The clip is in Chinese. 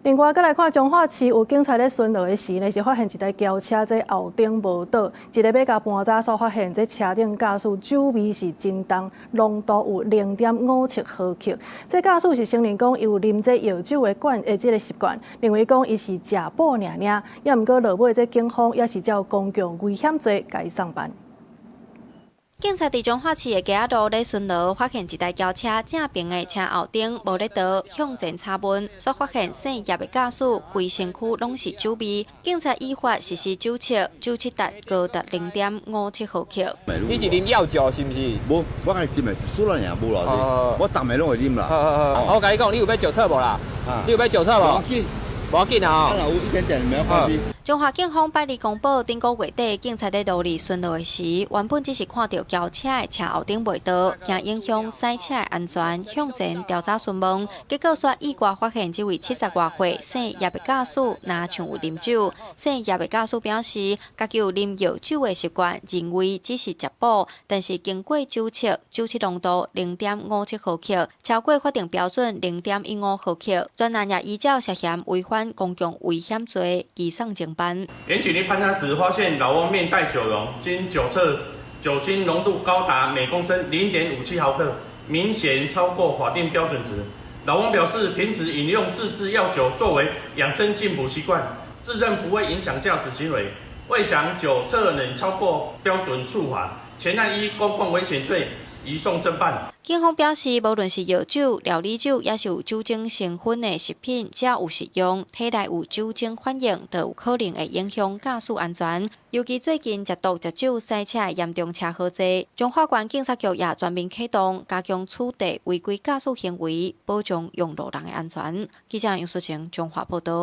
另外，再来看彰化市有警察咧巡逻的时呢，是发现一台轿车在后顶无倒，一个要甲搬查所发现，这车顶驾驶酒味是真重，浓度有0.57毫克。这驾驶是承认讲有啉这药酒的这个习惯，认为讲伊是食补尔尔，也毋过落尾这警方也是照公共危险罪甲伊送办。 警察伫彰化市的街道咧巡逻，发现一台轿车正边的车后顶无咧倒，向前插门，所发现姓叶的驾驶规身躯拢是酒味。警察依法实施酒测，酒测值高达0.57毫克。你是啉药酒是毋是？无，我甲你啉的，一输了尔无咯。我逐暝拢会啉啦。我甲你讲，你有要酒测无啦？你有要酒测无？无要紧啊！若有一点点没有关系。 彰化警方百里公布，顶个月底，警察在路里巡逻时，原本只是看到轿车的车后顶未倒，惊影响赛车的安全，向前调查询问，结果说意外发现这位70多岁姓叶的驾驶，若像有啉酒。姓叶的驾驶表示，家己有啉药酒的习惯，认为只是食补，但是经过酒测，酒测浓度0.57毫克，超过法定标准0.15毫克。专案也依照涉嫌违反公共危险罪，移送警办。 检举令勘查时发现老翁面带酒容，经酒测酒精浓度高达每公升0.57毫克，明显超过法定标准值。老翁表示，平时饮用自制药酒作为养生进补习惯，自认不会影响驾驶行为。未想酒测能超过标准处罚，前案依公共危险罪移送侦办。 警方表示，无论是药酒、料理酒，也是有酒精成分的食品，只要有食用，体内有酒精反应，都有可能会影响驾驶安全。尤其最近食毒食酒赛车严重车祸多，彰化县警察局也全面启动，加强处理违规驾驶行为，保障用路人的安全。记者杨淑晴，彰化报道。